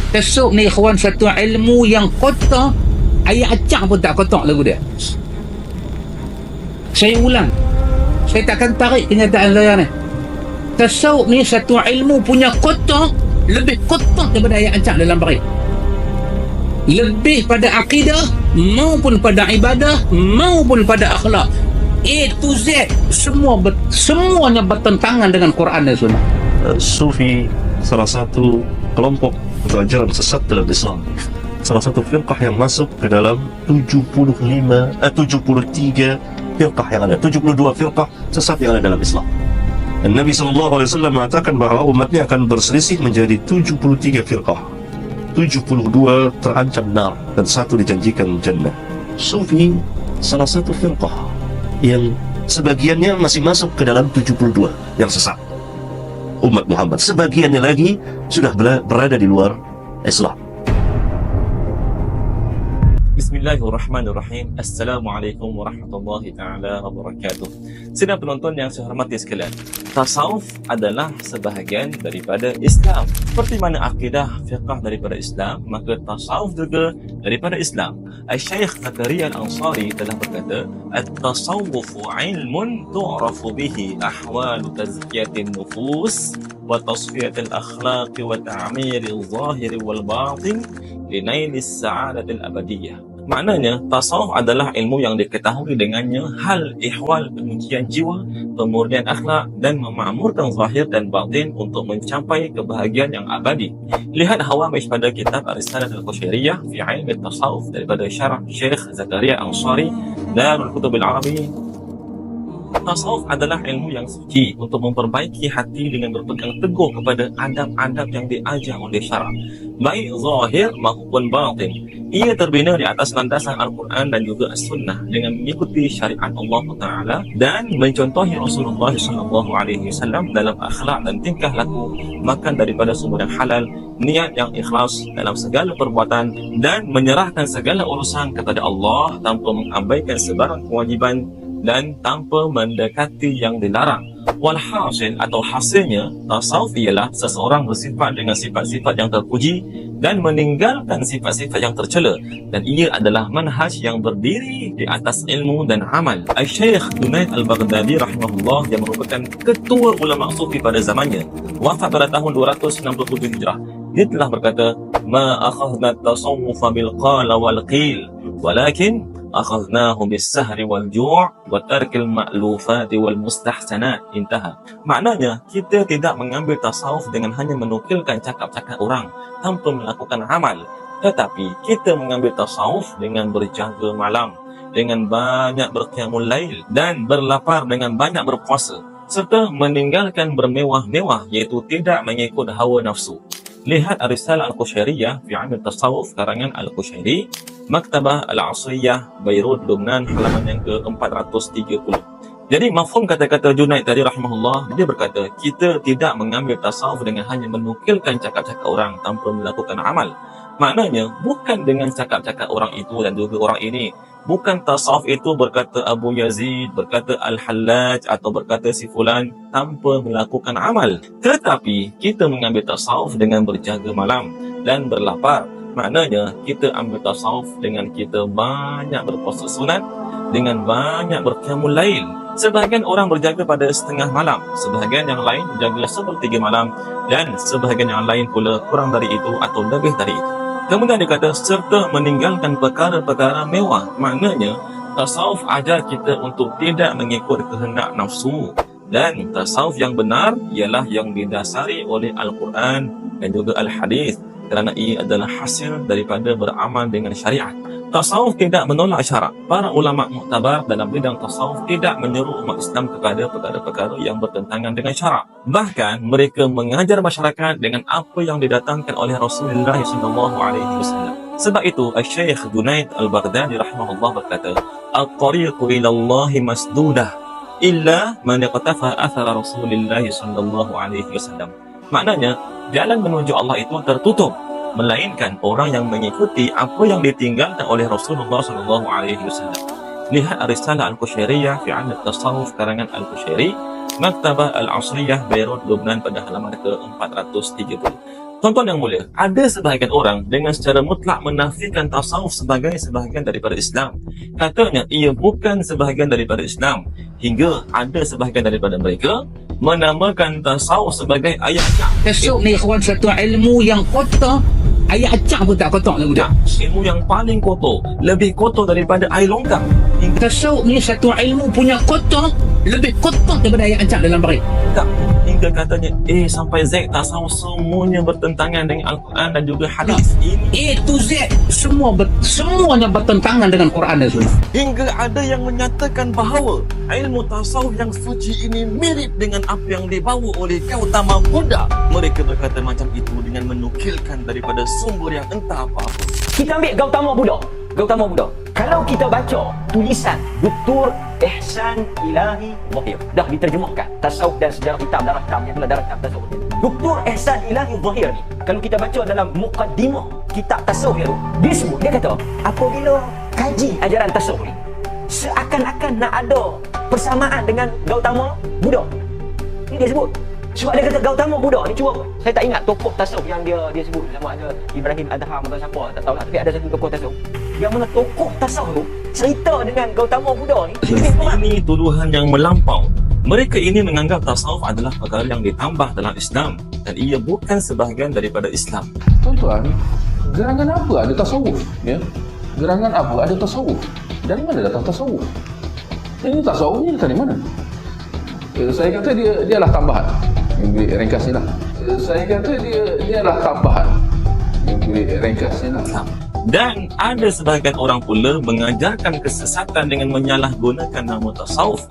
Tesuk ni ikhwan satu ilmu yang kotor, ayat acak pun tak kotor lagu dia. Saya ulang, saya takkan tarik kenyataan saya ni. Tasawuf ni satu ilmu punya kotor, lebih kotor daripada ayat acak dalam baris. Lebih pada akidah maupun pada ibadah maupun pada akhlak, A to Z, semuanya bertentangan dengan Quran dan Sunnah. Sufi salah satu kelompok atau ajaran sesat dalam Islam, salah satu firqah yang masuk ke dalam 73 firqah yang ada, 72 firqah sesat yang ada dalam Islam. Dan Nabi SAW mengatakan bahawa umatnya akan berselisih menjadi 73 firqah. 72 terancam nar dan 1 dijanjikan jannah. Sufi salah satu firqah yang sebagiannya masih masuk ke dalam 72 yang sesat umat Muhammad, sebagiannya lagi sudah berada di luar Islam. Bismillahirrahmanirrahim. Assalamualaikum warahmatullahi ta'ala wabarakatuh. Sidang penonton yang saya hormati sekalian, tasawuf adalah sebahagian daripada Islam. Seperti mana akidah fiqh daripada Islam, maka tasawuf juga daripada Islam. Syekh Zakaria Al-Ansari telah berkata, "At-tasawwufu ilmun tu'rafu bihi ahwalu tazkiyatin nufus wa tasfiyatil akhlaq wa ta'miril zahiri wal batin linailis sa'adatil abadiyah." Maknanya, tasawuf adalah ilmu yang diketahui dengannya hal ihwal penyucian jiwa, pemurnian akhlak dan memakmurkan zahir dan batin untuk mencapai kebahagiaan yang abadi. Lihat hawamish pada kitab Ar-Risalah Al-Qushairiyah fi Ilmi Tasawuf daripada syarah Syekh Zakaria Al-Ansari Darul Kutub Al-Arabi. Tasawuf adalah ilmu yang suci untuk memperbaiki hati dengan berpegang teguh kepada adab-adab yang diajar oleh syarak, baik zahir maupun batin. Ia terbina di atas landasan Al-Quran dan juga As-Sunnah dengan mengikuti syariat Allah Ta'ala dan mencontohi Rasulullah SAW dalam akhlak dan tingkah laku, makan daripada sumber yang halal, niat yang ikhlas dalam segala perbuatan dan menyerahkan segala urusan kepada Allah tanpa mengabaikan sebarang kewajiban dan tanpa mendekati yang dilarang. Walhasil atau hasilnya, tasawuf ialah seseorang bersifat dengan sifat-sifat yang terpuji dan meninggalkan sifat-sifat yang tercela, dan ia adalah manhaj yang berdiri di atas ilmu dan amal. Syekh Junaid Al-Baghdadi rahimahullah, yang merupakan ketua ulama sufi pada zamannya, wafat pada tahun 267 Hijrah. Dia telah berkata, "Ma akhadna at-tasawwufa bil qala wal qil, walakin akhadnahu bis-sahri wal ju' wa tarkil ma'lufati wal mustahsanat." Intaha. Maknanya, kita tidak mengambil tasawuf dengan hanya menukilkan cakap-cakap orang tanpa melakukan amal, tetapi kita mengambil tasawuf dengan berjaga malam, dengan banyak berqiyamul lail dan berlapar dengan banyak berpuasa, serta meninggalkan bermewah-mewah, iaitu tidak mengikut hawa nafsu. Lihat Ar-Risalah Al-Qushairiyah fi Ilmi Tasawuf karangan Al-Qushairi, Maktabah Al-Asriyah, Beirut, Lubnan, halaman yang ke-430. Jadi mafhum kata-kata Junaid tadi rahimahullah, dia berkata, kita tidak mengambil tasawuf dengan hanya menukilkan cakap-cakap orang tanpa melakukan amal. Maknanya, bukan dengan cakap-cakap orang itu dan juga orang ini. Bukan tasawuf itu berkata Abu Yazid, berkata Al-Hallaj atau berkata si fulan tanpa melakukan amal. Tetapi kita mengambil tasawuf dengan berjaga malam dan berlapar. Maknanya kita ambil tasawuf dengan kita banyak berpuasa sunat, dengan banyak berqiyamul lail. Sebahagian orang berjaga pada setengah malam, sebahagian yang lain berjaga sepertiga malam, dan sebahagian yang lain pula kurang dari itu atau lebih dari itu. Kemudian dia kata, serta meninggalkan perkara-perkara mewah. Maknanya, tasawuf ajar kita untuk tidak mengikut kehendak nafsu. Dan tasawuf yang benar ialah yang didasari oleh Al-Quran dan juga Al-Hadis, kerana ia adalah hasil daripada beramal dengan syariat. Tasawuf tidak menolak syarak. Para ulama muktabar dalam bidang tasawuf tidak menyeru umat Islam kepada perkara-perkara yang bertentangan dengan syarak. Bahkan mereka mengajar masyarakat dengan apa yang didatangkan oleh Rasulullah SAW. Sebab itu Syekh Junaid Al-Baghdadi rahimahullah berkata, "At-tariqu ila Allah masdudah illa man iqtafa athara Rasulullah SAW." Maknanya, jalan menuju Allah itu tertutup, melainkan orang yang mengikuti apa yang ditinggalkan oleh Rasulullah SAW. Lihat Ar-Risalah Al-Qushairiyah fi Ilmi Tasawuf karangan Al-Qushairi, Maktabah Al-Asriyah, Beirut, Lubnan pada halaman ke-430. Tuan-tuan yang mulia, ada sebahagian orang dengan secara mutlak menafikan tasawuf sebagai sebahagian daripada Islam. Katanya ia bukan sebahagian daripada Islam. Hingga ada sebahagian daripada mereka menamakan tasawuf sebagai ayat acak. Tasawuf ni ikhwan satu ilmu yang kotor. Ayat acak pun tak kotor ni budak. Ilmu yang paling kotor, lebih kotor daripada air longkang. Hingga Tasawuf ni satu ilmu punya kotor, lebih kotor daripada ayat acak dalam barit. hingga katanya sampai Z tasawuf semuanya bertentangan dengan Al-Quran dan juga hadis. Ini A to Z semuanya bertentangan dengan Quran dan Sunnah. hingga ada yang menyatakan bahawa ilmu tasawuf yang suci ini mirip dengan apa yang dibawa oleh Gautama Buddha. Mereka berkata macam itu dengan menukilkan daripada sumber yang entah apa-apa. Kita ambil Gautama Buddha. Kalau kita baca tulisan Dr. Ihsan Ilahi Zahir, dah diterjemahkan Tasawuf dan Sejarah Hitam, darah hitam, yang darah hitam tasawuf. Dr. Ihsan Ilahi Zahir ni, kalau kita baca dalam mukaddimah kitab tasawuf itu, dia sebut, dia kata apabila kaji ajaran tasawuf ni, seakan-akan nak ada persamaan dengan Gautama Buddha. Ini dia sebut. Sebab dia kata Gautama Buddha ni, cuba, saya tak ingat tokoh tasawuf yang dia sebut, sama ada Ibrahim Adham atau siapa, tak tahulah, tapi ada satu tokoh tasawuf yang mana tokoh tasawuf tu cerita dengan Gautama Buddha ni. Ini tuduhan yang melampau. Mereka ini menganggap tasawuf adalah perkara yang ditambah dalam Islam dan ia bukan sebahagian daripada Islam. Tuan-tuan, gerangan apa ada tasawuf? Ya? Gerangan apa ada tasawuf? Dari mana datang tasawuf? Ini tasawuf ni datang dari mana? Saya kata dia adalah tambahan. Yang beri ringkas ni lah. Saya kata dia adalah tambahan. Yang beri ringkas ni lah. Dan ada sebahagian orang pula mengajarkan kesesatan dengan menyalahgunakan nama tasawuf.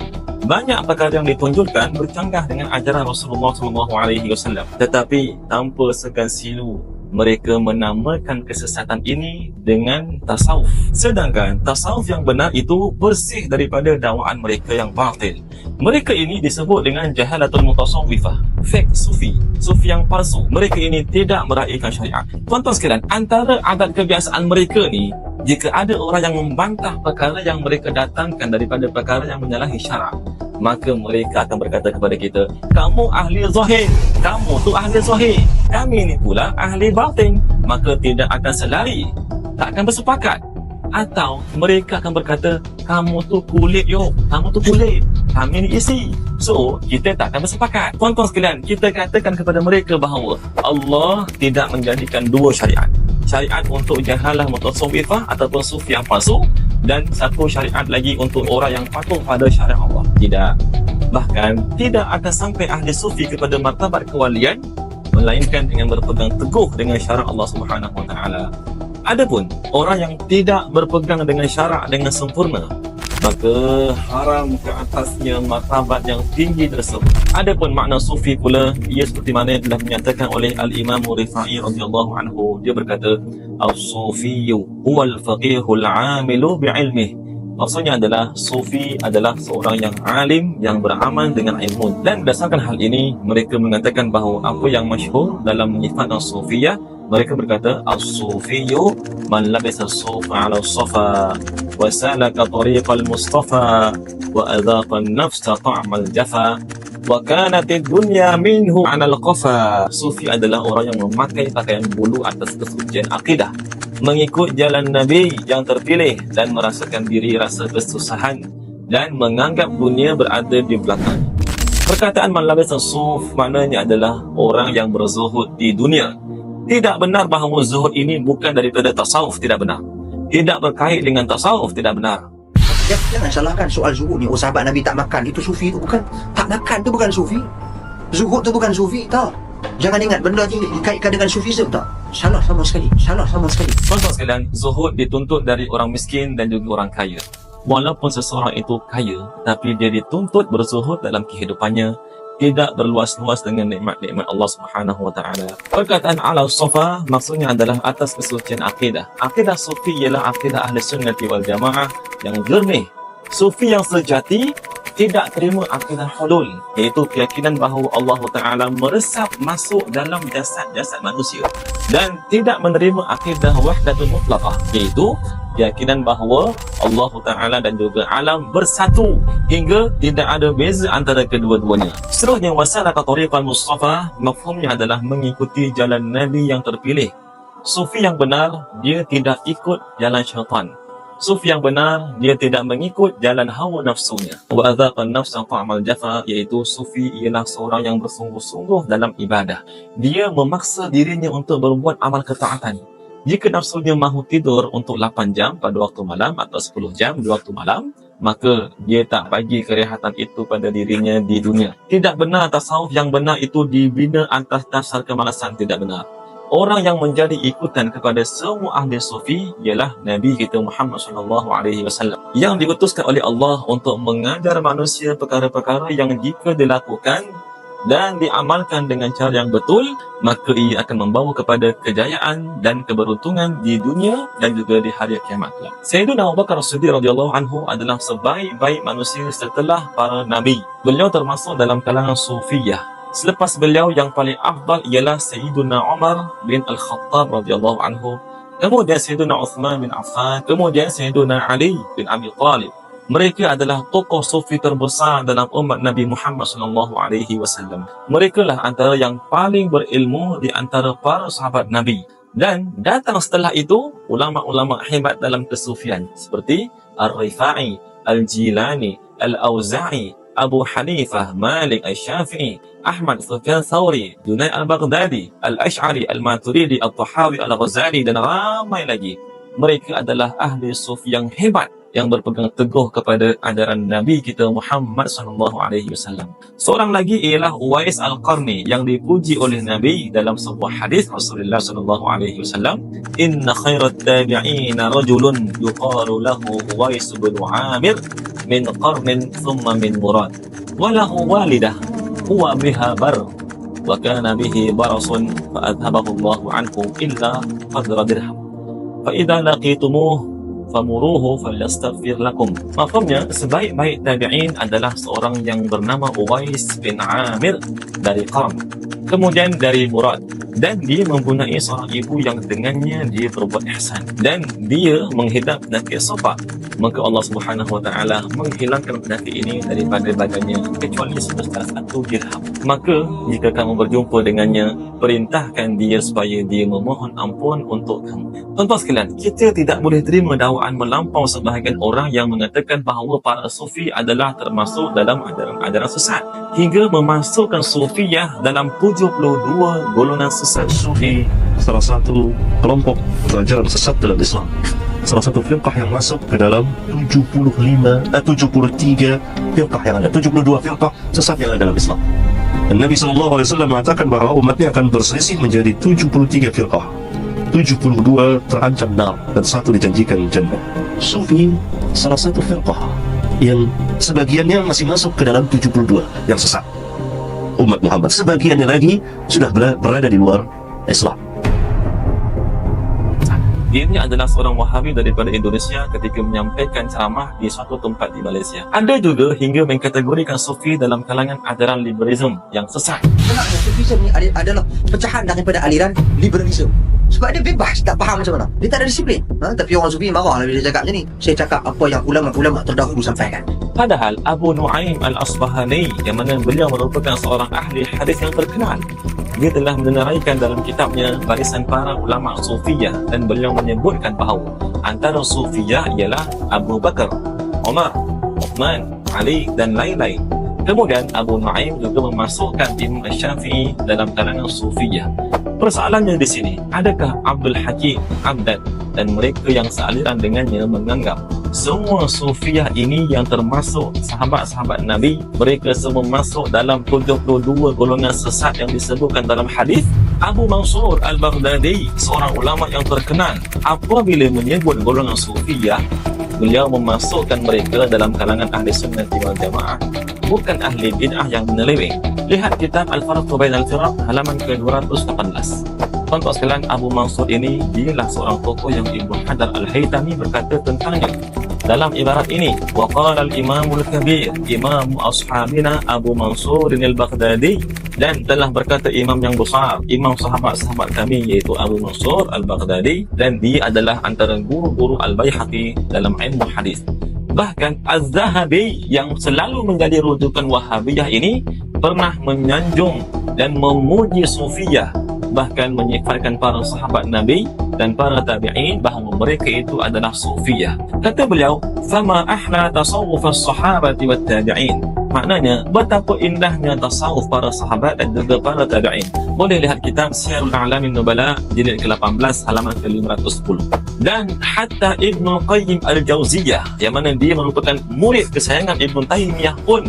Banyak perkara yang ditunjukkan bercanggah dengan ajaran Rasulullah SAW. Tetapi tanpa segan silu, mereka menamakan kesesatan ini dengan tasawuf. Sedangkan tasawuf yang benar itu bersih daripada dakwaan mereka yang batil. Mereka ini disebut dengan jahalatul mutasawwifah, fake sufi yang palsu. Mereka ini tidak meraihkan syariat. Tuan-tuan sekalian, antara adat kebiasaan mereka ni, jika ada orang yang membantah perkara yang mereka datangkan daripada perkara yang menyalahi syarak, maka mereka akan berkata kepada kita, kamu ahli zahir, kamu tu ahli zahir, kami ni pula ahli batin. Maka tidak akan selari, tak akan bersepakat. Atau mereka akan berkata, kamu tu kulit kamu tu kulit, kami ni isi. So, kita tak akan bersepakat. Tuan-tuan sekalian, kita katakan kepada mereka bahawa Allah tidak menjadikan dua syariat. Syariat untuk jahalah mutasawwifah ataupun sufi yang palsu, dan satu syariat lagi untuk orang yang patuh pada syariat Allah. Tidak. Bahkan tidak akan sampai ahli sufi kepada martabat kewalian melainkan dengan berpegang teguh dengan syarak Allah Subhanahu Wa Taala. Adapun orang yang tidak berpegang dengan syarak dengan sempurna, maka haram ke atasnya martabat yang tinggi tersebut. Adapun makna sufi pula, ia seperti mana yang telah dinyatakan oleh Al-Imam Rifai radhiyallahu anhu. Dia berkata, "As-sufiyyu huwal faqihul 'amilu bi'ilmihi." Maksudnya adalah sufi adalah seorang yang alim yang beramal dengan ilmu. Dan berdasarkan hal ini, mereka mengatakan bahawa apa yang masyhur dalam menyifat as-sufiyah, mereka berkata as-sufiyyu man labisa as-sufa 'ala as-safa wa salaka tariqal mustafa wa adhaqa an-nafsa ta'mal jafa wa kanat ad-dunya minhu 'ala al-qafa. Sufi adalah orang yang memakai pakaian bulu atas kesucian akidah, mengikut jalan Nabi yang terpilih dan merasakan diri rasa kesusahan dan menganggap dunia berada di belakang. Perkataan man labisa as-suf maknanya adalah orang yang berzuhud di dunia. Tidak benar bahawa zuhud ini bukan daripada tasawuf, tidak benar. Tidak berkait dengan tasawuf, tidak benar. Jangan salahkan soal zuhud ni. Oh, sahabat Nabi tak makan, itu sufi tu bukan. Tak makan tu bukan sufi. Zuhud tu bukan sufi, tak. Jangan ingat benda ni dikaitkan dengan sufism, tak. Salah sama sekali. Tuan-tuan sekalian, zuhud dituntut dari orang miskin dan juga orang kaya. Walaupun seseorang itu kaya, tapi dia dituntut berzuhud dalam kehidupannya, tidak berluas-luas dengan nikmat-nikmat Allah Subhanahu Wa Taala. Perkataan ala safa maksudnya adalah atas kesucian akidah. Akidah sufi ialah akidah ahli sunnati wal jamaah yang jernih. Sufi yang sejati tidak terima akidah hulul, iaitu keyakinan bahawa Allah Ta'ala meresap masuk dalam jasad-jasad manusia, dan tidak menerima akidah wahdatul mutlaqah, iaitu keyakinan bahawa Allah Ta'ala dan juga alam bersatu hingga tidak ada beza antara kedua-duanya. Seterusnya, wasalaka tariqal Mustafa, mafhumnya adalah mengikuti jalan Nabi yang terpilih. Sufi yang benar, dia tidak ikut jalan syaitan. Sufi yang benar, dia tidak mengikut jalan hawa nafsunya. Wa adzaqan nafsa ta'mal jafa, iaitu sufi ialah seorang yang bersungguh-sungguh dalam ibadah. Dia memaksa dirinya untuk berbuat amal ketaatan. Jika nafsunya mahu tidur untuk 8 jam pada waktu malam atau 10 jam di waktu malam, maka dia tak bagi kerehatan itu pada dirinya di dunia. Tidak benar tasawuf yang benar itu dibina atas dasar kemalasan, tidak benar. Orang yang menjadi ikutan kepada semua ahli sufi ialah Nabi kita Muhammad SAW yang diutuskan oleh Allah untuk mengajar manusia perkara-perkara yang jika dilakukan dan diamalkan dengan cara yang betul, maka ia akan membawa kepada kejayaan dan keberuntungan di dunia dan juga di hari kiamat kelak. Sayyidina Abu Bakar As-Siddiq radhiyallahu anhu adalah sebaik-baik manusia setelah para nabi. Beliau termasuk dalam kalangan sufiyah. Selepas beliau yang paling afdal ialah Sayyiduna Umar bin Al-Khattab radhiyallahu anhu, kemudian Sayyiduna Uthman bin Affan, kemudian Sayyiduna Ali bin Abi Talib. Mereka adalah tokoh sufi terbesar dalam umat Nabi Muhammad SAW. Mereka lah antara yang paling berilmu di antara para sahabat Nabi. Dan datang setelah itu ulama-ulama hebat dalam kesufian seperti Ar-Rifa'i, Al-Jilani, Al-Auza'i, Abu Hanifah, Malik Al-Syafi'i, Ahmad Sufyan Thawri, Junaid Al-Baghdadi, Al-Ash'ari, Al-Maturidi, Al-Tahawi, Al-Ghazali dan ramai lagi. Mereka adalah ahli sufi yang hebat yang berpegang teguh kepada ajaran Nabi kita Muhammad SAW. Seorang lagi ialah Uwais Al-Qarni yang dipuji oleh Nabi dalam sebuah hadis Rasulullah SAW. Inna khairat tabi'ina rajulun yuqalu lahu Uwais bin Amir min qarnin thumma min murad. Walahu walidah huwa biha bar wa kana bihi barasun fa adhabahu Allah anhu illa qadra dirham. Fa idza laqitumuhu famuruhu falyastaghfir lakum. Maksudnya, sebaik-baik tabi'in adalah seorang yang bernama Uwais bin Amir dari Qarn, kemudian dari Murad, dan dia mempunyai seorang ibu yang dengannya dia berbuat ihsan, dan dia menghidap penyakit sopak. Maka Allah Subhanahu wa taala menghilangkan penyakit ini daripada badannya kecuali sebesar 1 dirham. Maka jika kamu berjumpa dengannya, perintahkan dia supaya dia memohon ampun untuk kamu. Tuan-tuan sekalian, kita tidak boleh terima dakwaan melampau sebahagian orang yang mengatakan bahawa para sufi adalah termasuk dalam ajaran sesat, hingga memasukkan sufiyah dalam 72 golongan sesat. Sufi salah satu kelompok ajaran sesat dalam Islam, salah satu firqah yang masuk ke dalam 73 firqah yang ada, 72 firqah sesat yang ada dalam Islam. Dan Nabi SAW mengatakan bahawa umatnya akan berselisih menjadi 73 firqah. 72 terancam nar dan 1 dijanjikan jannah. Sufi salah satu firqah yang sebagiannya masih masuk ke dalam 72 yang sesat umat Muhammad, sebagiannya lagi sudah berada di luar Islam. Dirinya adalah seorang Wahabi daripada Indonesia ketika menyampaikan ceramah di suatu tempat di Malaysia. Ada juga hingga mengkategorikan sufi dalam kalangan ajaran liberalism yang sesat. Sebenarnya Sufisme ni adalah pecahan daripada aliran liberalisme. Sebab dia bebas, tak faham macam mana. Dia tak ada disiplin. Tapi orang Sufi marah bila dia cakap macam ni. Saya cakap apa yang ulama-ulama terdahulu sampaikan. Padahal Abu Nu'aim Al-Asbahani, yang mana beliau merupakan seorang ahli hadis yang terkenal, dia telah meneraikan dalam kitabnya barisan para ulama Sufiyah, dan beliau menyebutkan bahawa antara Sufiyah ialah Abu Bakar, Umar, Uthman, Ali dan lain-lain. Kemudian Abu Nu'aim juga memasukkan Imam Syafi'i dalam kalangan Sufiyah. Persoalannya di sini, adakah Abdul Hakim, Abdad dan mereka yang sealiran dengannya menganggap semua Sufiyah ini yang termasuk sahabat-sahabat Nabi, mereka semua masuk dalam 72 golongan sesat yang disebutkan dalam hadis? Abu Mansur Al-Baghdadi, seorang ulama yang terkenal, apabila menyebut golongan Sufiyah, beliau memasukkan mereka dalam kalangan ahli sunnah wal jamaah, bukan ahli bid'ah yang menyeleweng. Lihat kitab Al-Farq Bain Al-Firaq halaman ke-218. Tuan-tuan sekalian, Abu Mansur ini dialah seorang tokoh yang Ibnu Hajar Al-Haytami berkata tentangnya dalam ibarat ini, wa qala al-imamul kabir imam ashabina Abu Mansur al-Baghdadi, dan telah berkata imam yang besar, imam sahabat-sahabat kami, yaitu Abu Mansur al-Baghdadi, dan dia adalah antara guru-guru Al-Baihaqi dalam ilmu hadis. Bahkan Az-Zahabi yang selalu menjadi rujukan Wahabiyah ini pernah menyanjung dan memuji Sufiyah, bahkan menyifatkan para sahabat Nabi dan para tabi'in bahawa mereka itu adalah Sufiyah. Kata beliau, "Fama ahla tasawuf as-sahabati wat tabi'in." Maknanya, betapa indahnya tasawuf para sahabat dan juga para tabi'in. Boleh lihat kitab Syiarul A'lamin Nubala jilid ke-18 halaman ke-510. Dan hatta Ibnu Qayyim Al-Jauziyah yang mana dia merupakan murid kesayangan Ibnu Taimiyah pun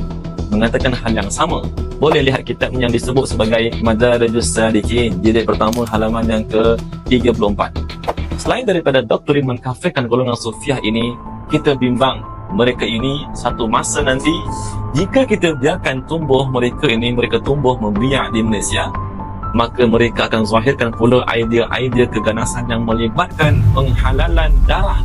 mengatakan hal yang sama. Boleh lihat kitab yang disebut sebagai Madarijus Salikin jilid pertama halaman yang ke-34. Selain daripada doktrin mengkafirkan golongan Sufiyah ini, kita bimbang mereka ini satu masa nanti jika kita biarkan tumbuh mereka tumbuh membiak di Malaysia, maka mereka akan zahirkan pula idea-idea keganasan yang melibatkan penghalalan darah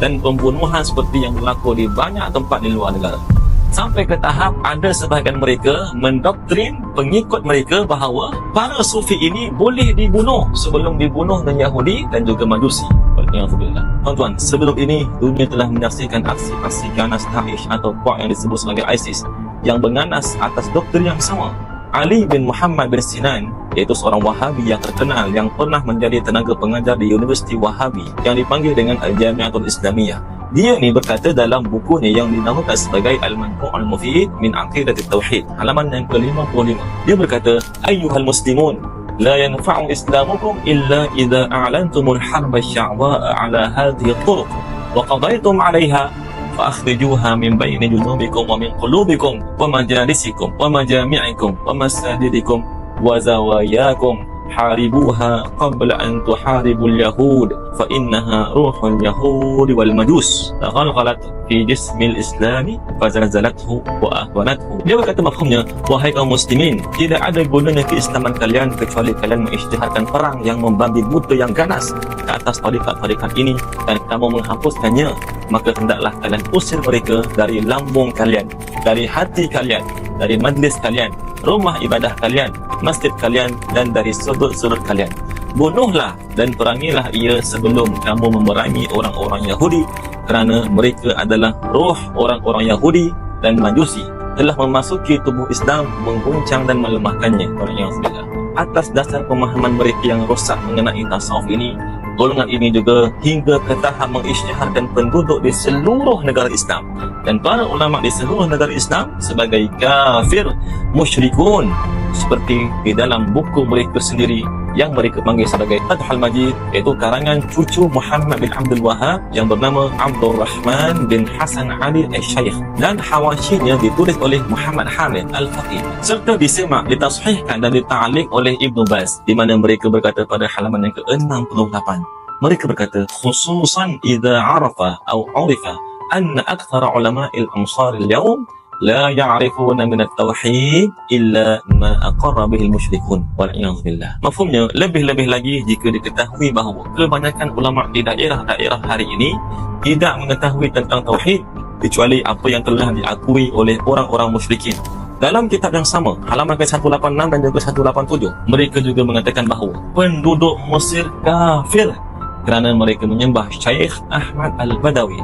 dan pembunuhan seperti yang berlaku di banyak tempat di luar negara. Sampai ke tahap ada sebahagian mereka mendoktrin pengikut mereka bahawa para sufi ini boleh dibunuh sebelum dibunuh dengan Yahudi dan juga Majusi. Tuan-tuan, sebelum ini dunia telah menyaksikan aksi-aksi ganas Daesh atau kuat yang disebut sebagai ISIS yang berganas atas doktrin yang sama. Ali bin Muhammad bin Sinan, iaitu seorang Wahabi yang terkenal yang pernah menjadi tenaga pengajar di Universiti Wahabi yang dipanggil dengan Al-Jami'atul Islamiyah. Dia ni berkata dalam bukunya yang dinamakan sebagai Al-Manfu' Al-Mufid min Aqidatit Tauhid, halaman yang ke-55. Dia berkata, "Ayyuhal muslimun, la yanfa'u islamukum illa idza a'lantumul harba asy-sya'wa'a 'ala hadhihi at-turuq wa qadaytum 'alayha fa akhrijuha min bayni junubikum wa min qulubikum wa majalisikum wa majami'ikum wa masajidikum wa zawayakum. Haribuha qabla an tuharibul yahud fa innaha ruhul yahud wal majus taghalghalat fi jismil islami fazalzalathu wa ahwanathu." Dia berkata mafhumnya, wahai kaum muslimin, tidak ada gunanya keislaman kalian kecuali kalian mengisytiharkan perang yang membabi buta yang ganas ke atas tarikat-tarikat ini dan kamu menghapuskannya, maka hendaklah kalian usir mereka dari lambung kalian, dari hati kalian, dari majlis kalian, rumah ibadah kalian, masjid kalian, dan dari sudut-sudut kalian. Bunuhlah dan perangilah ia sebelum kamu memerangi orang-orang Yahudi, kerana mereka adalah roh orang-orang Yahudi dan Majusi telah memasuki tubuh Islam, mengguncang dan melemahkannya. Atas dasar pemahaman mereka yang rosak mengenai tasawuf ini, golongan ini juga hingga ke tahap mengisytiharkan penduduk di seluruh negara Islam dan para ulama di seluruh negara Islam sebagai kafir musyrikun, seperti di dalam buku mereka sendiri yang mereka panggil sebagai Fathul Majid, iaitu karangan cucu Muhammad bin Abdul Wahab yang bernama Abdul Rahman bin Hasan Ali Al-Syaikh, dan hawasyinya ditulis oleh Muhammad Hamid Al-Faqih serta disemak, ditashihkan dan dita'liq oleh Ibnu Baz, di mana mereka berkata pada halaman yang ke-68, mereka berkata, khususan idza arafa atau urifa anna akthara ulama'il amsar al-yawm la ya'rifuna min at-tauhid illa ma aqarra bihi al-musyrikun wal iyad billah. Mafhumnya, lebih-lebih lagi jika diketahui bahawa kebanyakan ulama di daerah-daerah hari ini tidak mengetahui tentang tauhid kecuali apa yang telah diakui oleh orang-orang musyrikin. Dalam kitab yang sama, halaman ke-186 dan juga 187, mereka juga mengatakan bahawa penduduk Mesir kafir kerana mereka menyembah Syekh Ahmad Al-Badawi.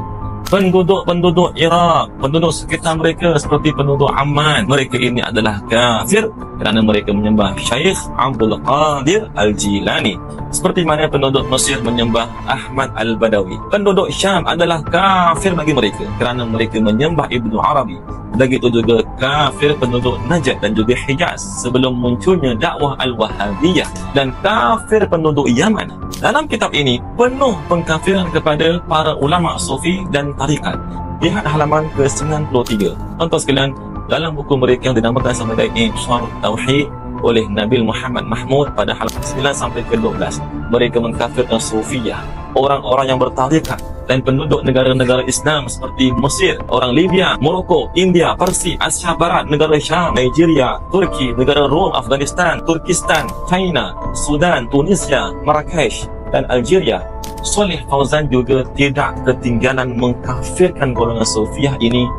Penduduk Iraq, penduduk sekitar mereka seperti penduduk Amman, mereka ini adalah kafir kerana mereka menyembah Syekh Abdul Qadir Al-Jilani. Seperti mana penduduk Mesir menyembah Ahmad Al-Badawi. Penduduk Syam adalah kafir bagi mereka kerana mereka menyembah Ibnu Arabi. Begitu juga kafir penduduk Najd dan juga Hijaz sebelum munculnya dakwah Al-Wahabiyah, dan kafir penduduk Yaman. Dalam kitab ini penuh pengkafiran kepada para ulama sufi dan tarikat. Lihat halaman ke-93. Tuan-tuan sekalian, dalam buku mereka yang dinamakan sebagai Insyar Tauhid oleh Nabil Muhammad Mahmud pada halaman 9 sampai ke-12, mereka mengkafirkan Sufiyah, orang-orang yang bertarikat, dan penduduk negara-negara Islam seperti Mesir, orang Libya, Morocco, India, Parsi, Asia Barat, negara Syam, Nigeria, Turki, negara Rom, Afghanistan, Turkistan, China, Sudan, Tunisia, Marrakesh dan Algeria. Saleh Fauzan juga tidak ketinggalan mengkafirkan golongan Sufiyah ini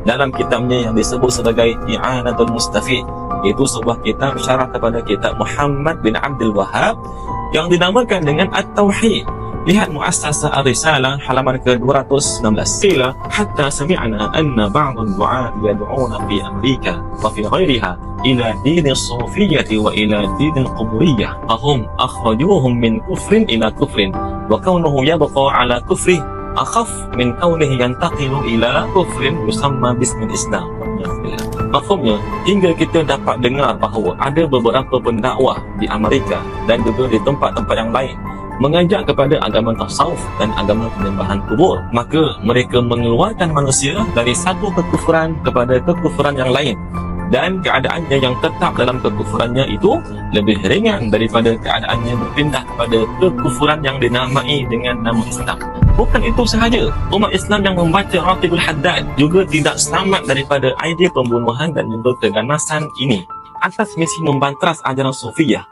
dalam kitabnya yang disebut sebagai I'anatul Mustafid, iaitu sebuah kitab syarah kepada kitab Muhammad bin Abdul Wahhab yang dinamakan dengan At-Tauhid. Lihat Muassasah Ar-Risalah halaman ke-219. Qila hatta sami'na anna ba'd ad-du'a yad'una fi Amerika wa fi ghairiha ila din as-sufiyyah wa ila din al-quburiyah fahum akhrajuhum min kufrin ila kufrin wa kaunuhu yabqa ala kufri akhaf min kaunihi yantaqilu ila kufrin yusamma bismil Islam. Maksudnya, hingga kita dapat dengar bahawa ada beberapa pendakwah di Amerika dan juga di tempat-tempat yang lain mengajak kepada agama tasawuf dan agama penyembahan kubur, maka mereka mengeluarkan manusia dari satu kekufuran kepada kekufuran yang lain, dan keadaannya yang tetap dalam kekufurannya itu lebih ringan daripada keadaannya berpindah kepada kekufuran yang dinamai dengan nama Islam. Bukan itu sahaja, umat Islam yang membaca Ratibul Haddad juga tidak selamat daripada idea pembunuhan dan juga keganasan ini atas misi membantras ajaran Sufiyah.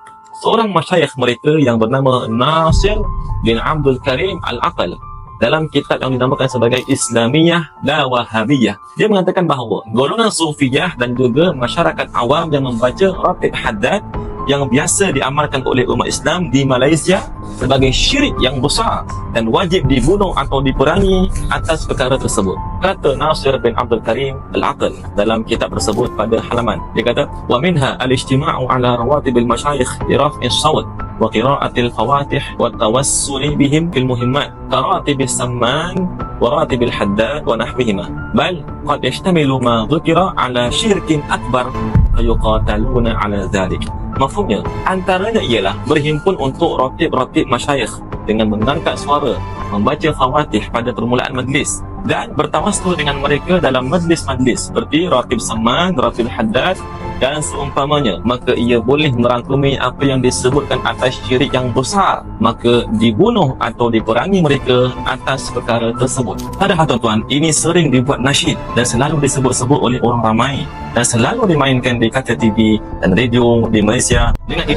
Seorang masyayikh mereka yang bernama Nasir bin Abdul Karim Al-Aqal, dalam kitab yang dinamakan sebagai Islamiyah la Wahabiyah, dia mengatakan bahawa golongan Sufiyah dan juga masyarakat awam yang membaca Ratib Haddad yang biasa diamalkan oleh umat Islam di Malaysia sebagai syirik yang besar dan wajib dibunuh atau diperangi atas perkara tersebut. Kata Nasir bin Abdul Karim Al-Aqal dalam kitab tersebut pada halaman, dia kata wa minha al-ijtima'u ala rawatibil masyayikh li raf'i as-sawt wa qira'atil fawatih wa tawassuli bihim fil muhimmat karatibis samman wa ratibil haddad wa nahwihima bal qad yashtamilu ma dhukira ala syirkin akbar fayuqataluna ala dhalik. Maksudnya, antaranya ialah berhimpun untuk ratib-ratib masyayikh dengan mengangkat suara, membaca khawatih pada permulaan majlis dan bertawassul dengan mereka dalam majlis-majlis seperti Ratib Saman, Ratib Haddad dan seumpamanya, maka ia boleh merangkumi apa yang disebutkan atas syirik yang besar, maka dibunuh atau diperangi mereka atas perkara tersebut. Padahal tuan-tuan, ini sering dibuat nasyid dan selalu disebut-sebut oleh orang ramai dan selalu dimainkan di kaca TV dan radio di Malaysia dengan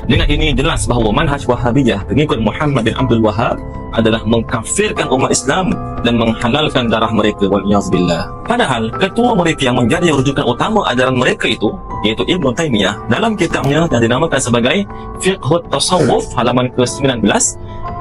Dengan ini jelas bahawa manhaj Wahabiyah pengikut Muhammad bin Abdul Wahhab adalah mengkafirkan umat Islam dan menghalalkan darah mereka, waliyazbillah. Padahal ketua mereka yang menjadi rujukan utama ajaran mereka itu, iaitu Ibn Taymiyah, dalam kitabnya yang dinamakan sebagai Fiqhut Tasawuf halaman ke-19,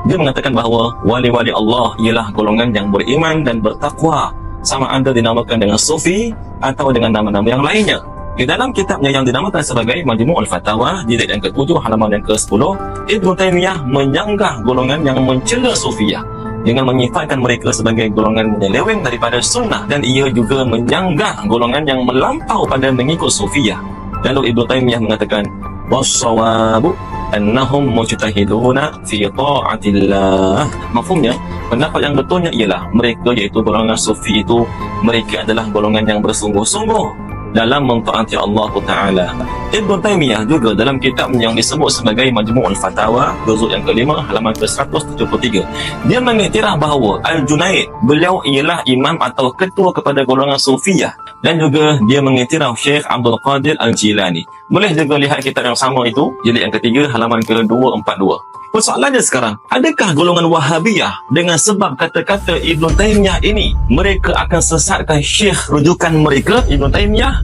dia mengatakan bahawa wali-wali Allah ialah golongan yang beriman dan bertakwa, sama ada dinamakan dengan Sufi atau dengan nama-nama yang lainnya. Di dalam kitabnya yang dinamakan sebagai Majmu'ul Fatawa, jilid yang ke-7 halaman yang ke-10, Ibn Taymiyah menyanggah golongan yang mencela Sufiyah dengan menyifatkan mereka sebagai golongan menyeleweng daripada sunnah, dan ia juga menyanggah golongan yang melampau pada mengikut Sufiyah. Lalu Ibn Taymiyah mengatakan was-sawabu annahum mujtahiduna fi ta'atillah. Mafhumnya, pendapat yang betulnya ialah mereka, iaitu golongan Sufi itu, mereka adalah golongan yang bersungguh-sungguh dalam mentaati Allah Ta'ala. Ibn Taymiyah juga dalam kitab yang disebut sebagai Majmu'ul Fatawa, juzuk yang kelima, halaman ke-173, dia mengiktiraf bahawa Al-Junaid, beliau ialah imam atau ketua kepada golongan Sufiyah, dan juga dia mengiktiraf Syekh Abdul Qadir Al-Jilani. Boleh juga lihat kitab yang sama itu, jilid yang ketiga, halaman ke-242. Persoalannya sekarang, adakah golongan Wahabiyah dengan sebab kata-kata Ibn Taymiyah ini mereka akan sesatkan syekh rujukan mereka Ibn Taymiyah,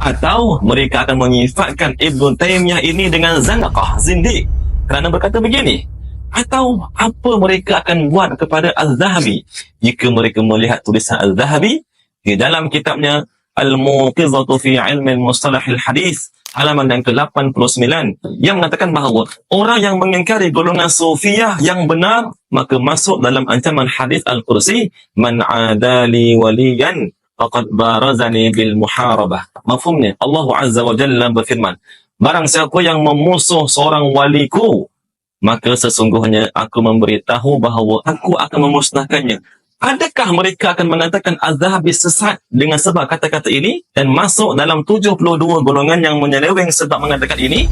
atau mereka akan menyifatkan Ibn Taymiyah ini dengan zanaqah, zindiq kerana berkata begini? Atau apa mereka akan buat kepada Al-Zahabi jika mereka melihat tulisan Al-Zahabi di dalam kitabnya Al-Muqizatu fi Ilmi Mustalahil Hadis halaman yang ke-89, yang mengatakan bahawa orang yang mengingkari golongan Sufiyah yang benar maka masuk dalam ancaman hadis Al-Qursi, man adali waliyan faqad barazani bil muharabah. Mafhumnya, Allah Azza wa Jalla berfirman, barang siapa yang memusuh seorang waliku, maka sesungguhnya aku memberitahu bahawa aku akan memusnahkannya. Adakah mereka akan mengatakan Az-Zahabi sesat dengan sebab kata-kata ini dan masuk dalam 72 golongan yang menyeleweng sebab mengatakan ini?